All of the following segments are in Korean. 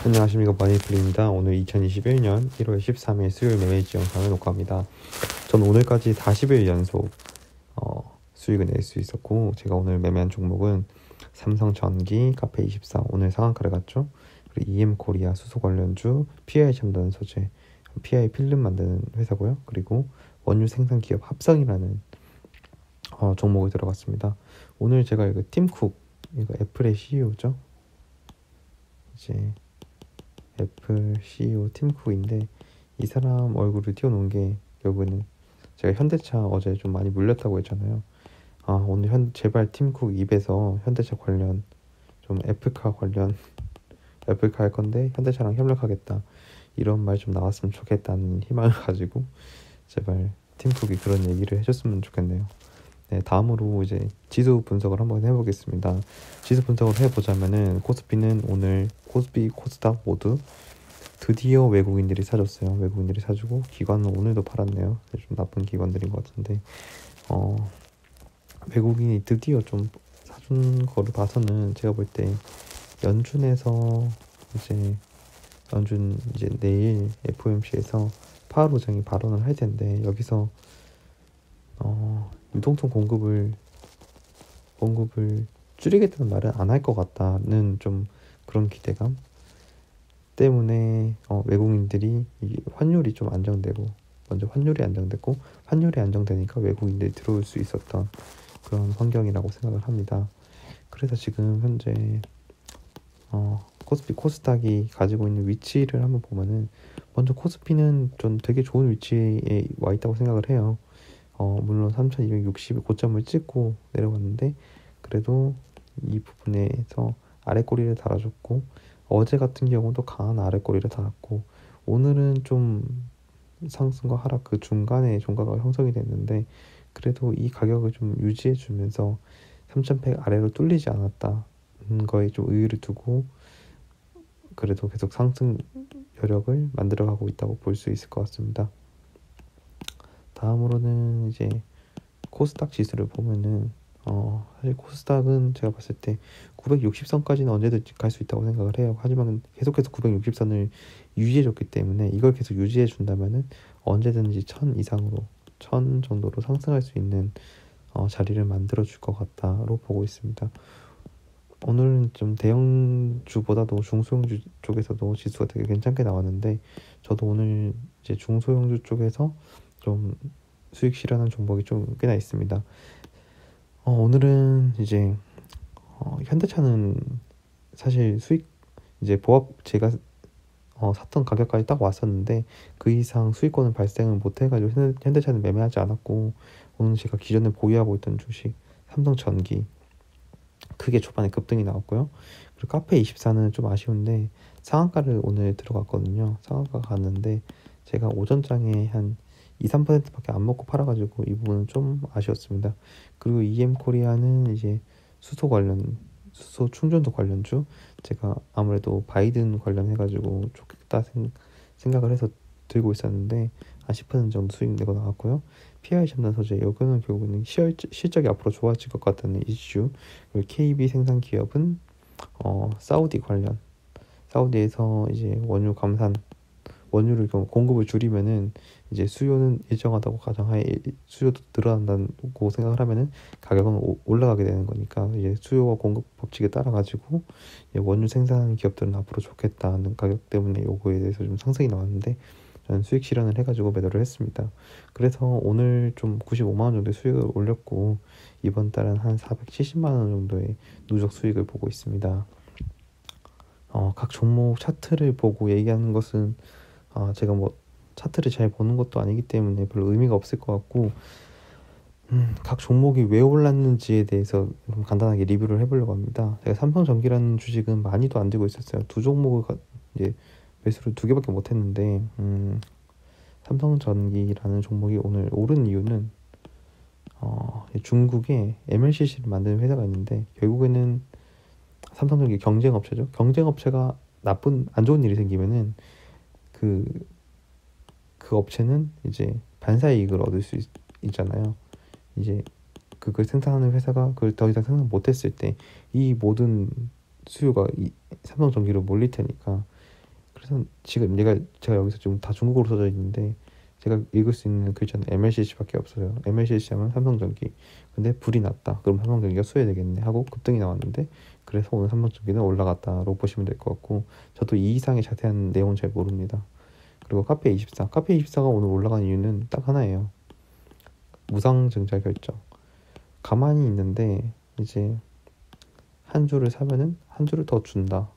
안녕하십니까, 마니플입니다. 오늘 2021년 1월 13일 수요일 매매지 영상을 녹화합니다. 저는 오늘까지 40일 연속 수익을 낼 수 있었고, 제가 오늘 매매한 종목은 삼성전기, 카페24, 오늘 상한가를 갔죠. 그리고 EM코리아 수소 관련주, PI 첨단 소재, PI 필름 만드는 회사고요. 그리고 원유 생산 기업 합성이라는 종목이 들어갔습니다. 오늘 제가 이거 팀쿡, 이거 애플의 CEO죠. 이제 애플 CEO 팀 쿡인데, 이 사람 얼굴을 띄워놓은 게 결국에는 제가 현대차 어제 좀 많이 물렸다고 했잖아요. 오늘 제발 팀 쿡 입에서 현대차 관련 좀 애플카 관련 애플카 할 건데 현대차랑 협력하겠다, 이런 말 좀 나왔으면 좋겠다는 희망을 가지고 제발 팀 쿡이 그런 얘기를 해줬으면 좋겠네요. 네, 다음으로 이제 지수 분석을 한번 해보겠습니다. 지수 분석을 해보자면은 코스피는 오늘 코스피, 코스닥 모두 드디어 외국인들이 사줬어요. 외국인들이 사주고 기관은 오늘도 팔았네요. 좀 나쁜 기관들인 것 같은데 외국인이 드디어 좀 사준 거를 봐서는 제가 볼 때 연준에서 연준 이제 내일 FOMC에서 파월 의장이 발언을 할 텐데, 여기서 유동성 공급을 줄이겠다는 말은 안 할 것 같다는 좀 그런 기대감 때문에 외국인들이 환율이 좀 안정되고, 먼저 환율이 안정됐고, 환율이 안정되니까 외국인들이 들어올 수 있었던 그런 환경이라고 생각을 합니다. 그래서 지금 현재 코스피, 코스닥이 가지고 있는 위치를 한번 보면은, 먼저 코스피는 좀 되게 좋은 위치에 와 있다고 생각을 해요. 물론 3260의 고점을 찍고 내려갔는데, 그래도 이 부분에서 아래 꼬리를 달아줬고, 어제 같은 경우도 강한 아래 꼬리를 달았고, 오늘은 좀 상승과 하락 그 중간에 종가가 형성이 됐는데, 그래도 이 가격을 좀 유지해 주면서 3100 아래로 뚫리지 않았다는 거에 좀 의의를 두고, 그래도 계속 상승 여력을 만들어가고 있다고 볼 수 있을 것 같습니다. 다음으로는 이제 코스닥 지수를 보면은 사실 코스닥은 제가 봤을 때 960선까지는 언제든지 갈 수 있다고 생각을 해요. 하지만 계속해서 960선을 유지해줬기 때문에, 이걸 계속 유지해준다면은 언제든지 1000 이상으로, 1000 정도로 상승할 수 있는 자리를 만들어줄 것 같다로 보고 있습니다. 오늘은 좀 대형주보다도 중소형주 쪽에서도 지수가 되게 괜찮게 나왔는데, 저도 오늘 이제 중소형주 쪽에서 좀 수익 실현한 종목이 좀 꽤나 있습니다. 오늘은 이제 현대차는 사실 수익 이제 보합 제가 샀던 가격까지 딱 왔었는데, 그 이상 수익권을 발생을 못 해가지고 현대차는 매매하지 않았고, 오늘 제가 기존에 보유하고 있던 주식 삼성전기 크게 초반에 급등이 나왔고요. 그리고 카페24는 좀 아쉬운데 상한가를 오늘 들어갔거든요. 상한가 갔는데 제가 오전장에 한 2~3%밖에 안 먹고 팔아가지고 이 부분은 좀 아쉬웠습니다. 그리고 EM코리아는 이제 수소 충전도 관련주, 제가 아무래도 바이든 관련해가지고 좋겠다 생각을 해서 들고 있었는데 한 10% 정도 수익 내고 나왔고요. PI 첨단 소재, 여기는 결국에는 실적이 앞으로 좋아질 것 같다는 이슈. 그리고 KB 생산 기업은 사우디 관련, 사우디에서 이제 원유를 공급을 줄이면은 이제 수요는 일정하다고 가정하에 수요도 늘어난다고 생각을 하면은 가격은 올라가게 되는 거니까, 이제 수요와 공급 법칙에 따라 가지고 원유 생산하는 기업들은 앞으로 좋겠다는 가격 때문에 요거에 대해서 좀 상승이 나왔는데, 저는 수익 실현을 해가지고 매도를 했습니다. 그래서 오늘 좀 95만 원 정도의 수익을 올렸고, 이번 달은 한 470만 원 정도의 누적 수익을 보고 있습니다. 각 종목 차트를 보고 얘기하는 것은 제가 뭐 차트를 잘 보는 것도 아니기 때문에 별로 의미가 없을 것 같고, 각 종목이 왜 올랐는지에 대해서 좀 간단하게 리뷰를 해보려고 합니다. 제가 삼성전기라는 주식은 많이도 안 들고 있었어요. 두 종목을 이제 매수를 2개밖에 못했는데, 삼성전기라는 종목이 오늘 오른 이유는 중국에 MLCC를 만드는 회사가 있는데, 결국에는 삼성전기 경쟁업체죠. 경쟁업체가 안 좋은 일이 생기면은 그 업체는 이제 반사이익을 얻을 수 있잖아요. 이제 그걸 생산하는 회사가 그걸 더 이상 생산 못했을 때 이 모든 수요가 이 삼성전기로 몰릴 테니까, 그래서 지금 제가 여기서 지금 다 중국어로 써져 있는데 제가 읽을 수 있는 글자는 MLCC밖에 없어요. MLCC 하면 삼성전기. 근데 불이 났다. 그럼 삼성전기가 수혜되겠네 하고 급등이 나왔는데 그래서 오늘 삼성전기는 올라갔다로 보시면 될 것 같고 저도 이 이상의 자세한 내용은 잘 모릅니다. 그리고 카페24가 오늘 올라간 이유는 딱 하나예요. 무상증자 결정. 가만히 있는데 이제 한 주를 사면은 한 주를 더 준다.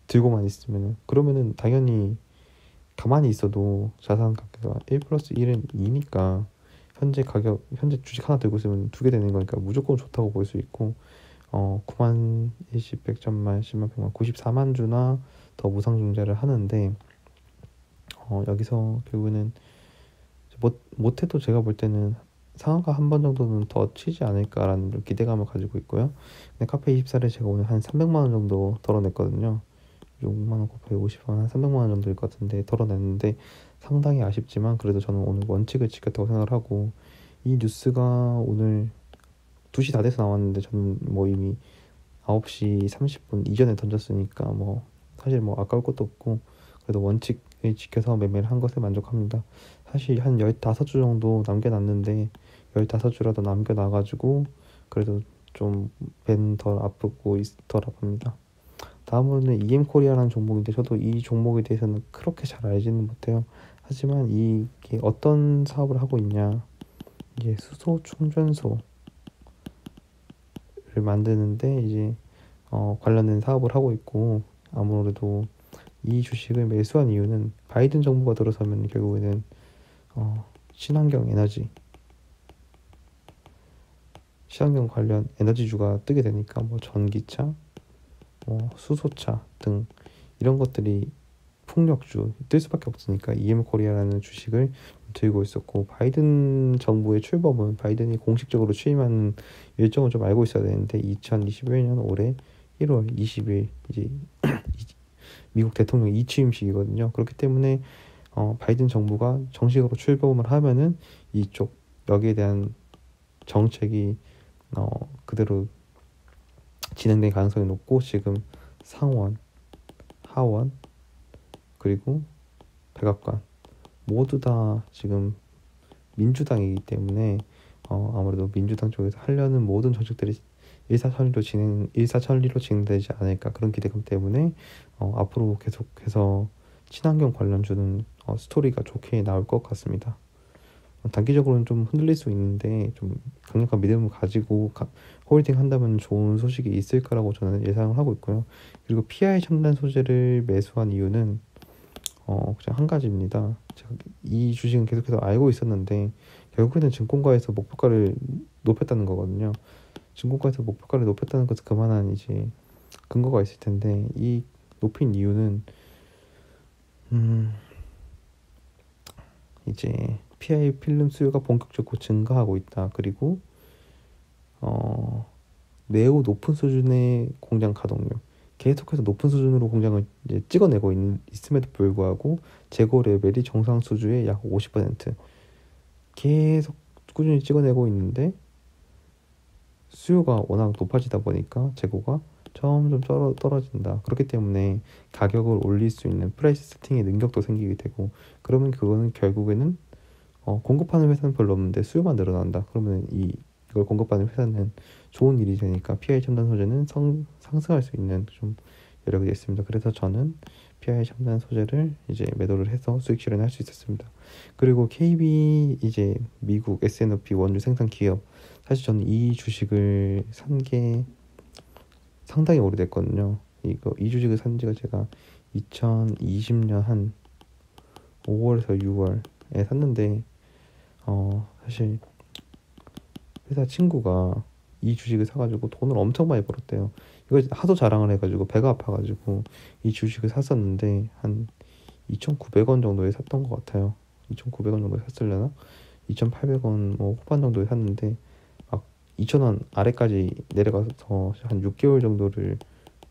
들고만 있으면은 그러면은 당연히 가만히 있어도 자산 가격이 1 플러스 1은 2니까 현재 주식 하나 들고 있으면 두 개 되는 거니까 무조건 좋다고 볼 수 있고 9만 10, 100천만, 10만, 100만, 94만 주나 더 무상증자를 하는데 여기서 결국에는 못해도 제가 볼 때는 상한가 한 번 정도는 더 치지 않을까라는 기대감을 가지고 있고요. 근데 카페24를 제가 오늘 한 300만 원 정도 덜어냈거든요. 6만 원 곱하기 50만 원, 한 300만 원 정도일 것 같은데 덜어냈는데 상당히 아쉽지만 그래도 저는 오늘 원칙을 지켰다고 생각을 하고 이 뉴스가 오늘 2시 다 돼서 나왔는데 저는 뭐 이미 9시 30분 이전에 던졌으니까 뭐 사실 뭐 아까울 것도 없고 그래도 원칙을 지켜서 매매를 한 것에 만족합니다. 사실 한 15주 정도 남겨놨는데 15주라도 남겨놔가지고 그래도 좀 벤 덜 아프고 덜 아픕니다. 다음으로는 EM코리아라는 종목인데 저도 이 종목에 대해서는 그렇게 잘 알지는 못해요. 하지만 이게 어떤 사업을 하고 있냐, 이게 수소 충전소를 만드는데 이제 관련된 사업을 하고 있고 아무래도 이 주식을 매수한 이유는 바이든 정부가 들어서면 결국에는 친환경 관련 에너지주가 뜨게 되니까 뭐 전기차, 수소차 등 이런 것들이 풍력주 뜰 수밖에 없으니까 EM코리아라는 주식을 들고 있었고 바이든 정부의 출범은 바이든이 공식적으로 취임하는 일정을 좀 알고 있어야 되는데 2021년 올해 1월 20일 이제 미국 대통령 이취임식이거든요. 그렇기 때문에 바이든 정부가 정식으로 출범을 하면은 이쪽 여기에 대한 정책이 그대로 진행될 가능성이 높고 지금 상원, 하원 그리고 백악관 모두 다 지금 민주당이기 때문에 아무래도 민주당 쪽에서 하려는 모든 정책들이 일사천리로 진행되지 않을까 그런 기대감 때문에 앞으로 계속해서 친환경 관련주는 스토리가 좋게 나올 것 같습니다. 단기적으로는 좀 흔들릴 수 있는데 좀 강력한 믿음을 가지고 홀딩 한다면 좋은 소식이 있을 거라고 저는 예상을 하고 있고요. 그리고 PI 첨단 소재를 매수한 이유는 그냥 한 가지입니다. 제가 이 주식은 계속해서 알고 있었는데 결국에는 증권가에서 목표가를 높였다는 거거든요. 증권가에서 목표가를 높였다는 것은 그만한 이제 근거가 있을 텐데 이 높인 이유는 이제 PI 필름 수요가 본격적으로 증가하고 있다. 그리고 매우 높은 수준의 공장 가동률, 계속해서 높은 수준으로 공장을 이제 찍어내고 있음에도 불구하고 재고 레벨이 정상 수준의 약 50% 계속 꾸준히 찍어내고 있는데 수요가 워낙 높아지다 보니까 재고가 점점 떨어진다. 그렇기 때문에 가격을 올릴 수 있는 프라이스 세팅의 능력도 생기게 되고 그러면 그거는 결국에는 공급하는 회사는 별로 없는데 수요만 늘어난다. 그러면 이걸 공급하는 회사는 좋은 일이 되니까 PI 첨단 소재는 상승할 수 있는 좀 여력이 있습니다. 그래서 저는 PI 첨단 소재를 이제 매도를 해서 수익 실현할 수 있었습니다. 그리고 KB 이제 미국 S&P 원유 생산 기업 사실 저는 이 주식을 산 게 상당히 오래됐거든요. 이 주식을 산 지가 제가 2020년 한 5월에서 6월에 샀는데 사실 회사 친구가 이 주식을 사가지고 돈을 엄청 많이 벌었대요. 이거 하도 자랑을 해가지고 배가 아파가지고 이 주식을 샀었는데 한 2,900원 정도에 샀던 것 같아요. 2,900원 정도에 샀으려나? 2,800원 뭐 후반 정도에 샀는데 막 2,000원 아래까지 내려가서 한 6개월 정도를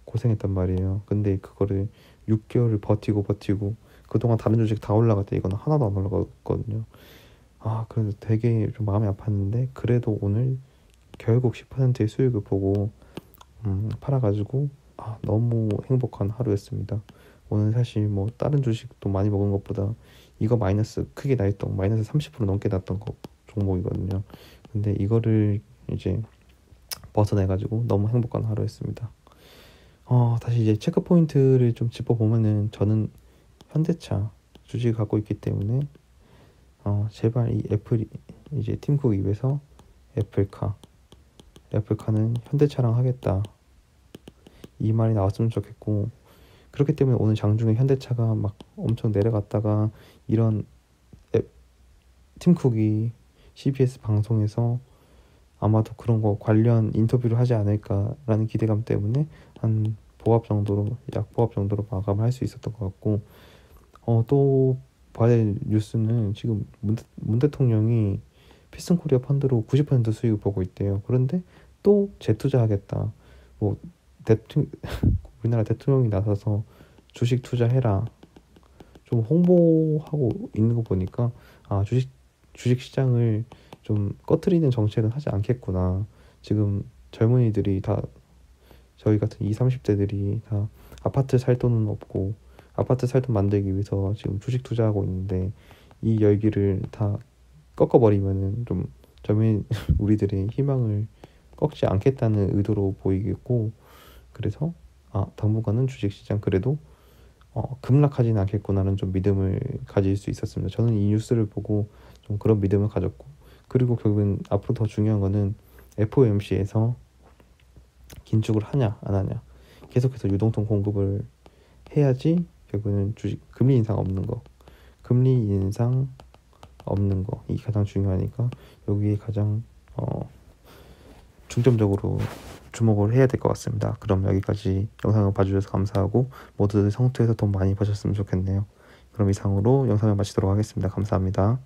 고생했단 말이에요. 근데 그거를 6개월을 버티고 그동안 다른 주식 다 올라갈 때 이거는 하나도 안 올라갔거든요. 그래서 되게 좀 마음이 아팠는데 그래도 오늘 결국 10%의 수익을 보고 팔아가지고 너무 행복한 하루였습니다. 오늘 사실 뭐 다른 주식도 많이 먹은 것보다 이거 마이너스 크게 나 있던 마이너스 30% 넘게 났던 거 종목이거든요. 근데 이거를 이제 벗어내가지고 너무 행복한 하루였습니다. 다시 이제 체크 포인트를 좀 짚어보면은 저는 현대차 주식을 갖고 있기 때문에 제발 이 애플이 이제 팀쿡 입에서 애플카는 현대차랑 하겠다 이 말이 나왔으면 좋겠고, 그렇기 때문에 오늘 장중에 현대차가 막 엄청 내려갔다가 이런 팀쿡이 CBS 방송에서 아마도 그런 거 관련 인터뷰를 하지 않을까라는 기대감 때문에 한 약보합 정도로 마감을 할 수 있었던 것 같고, 또 봐야 될 뉴스는 지금 문 대통령이 피슨코리아 펀드로 90% 수익을 보고 있대요. 그런데 또 재투자하겠다. 뭐 우리나라 대통령이 나서서 주식 투자해라. 좀 홍보하고 있는 거 보니까 주식 시장을 좀 꺼트리는 정책은 하지 않겠구나. 지금 젊은이들이 다 저희 같은 20, 30대들이 다 아파트 살 돈은 없고 아파트 살 돈 만들기 위해서 지금 주식 투자하고 있는데 이 열기를 다 꺾어버리면은 좀 젊은 우리들의 희망을 꺾지 않겠다는 의도로 보이겠고, 그래서 당분간은 주식시장 그래도 급락하지는 않겠구나는 좀 믿음을 가질 수 있었습니다. 저는 이 뉴스를 보고 좀 그런 믿음을 가졌고, 그리고 결국은 앞으로 더 중요한 거는 FOMC에서 긴축을 하냐 안 하냐 계속해서 유동성 공급을 해야지 결국은 주식 금리 인상 없는 거 이게 가장 중요하니까 여기에 가장 중점적으로 주목을 해야 될 것 같습니다. 그럼 여기까지 영상을 봐주셔서 감사하고 모두들 성투해서 돈 많이 버셨으면 좋겠네요. 그럼 이상으로 영상을 마치도록 하겠습니다. 감사합니다.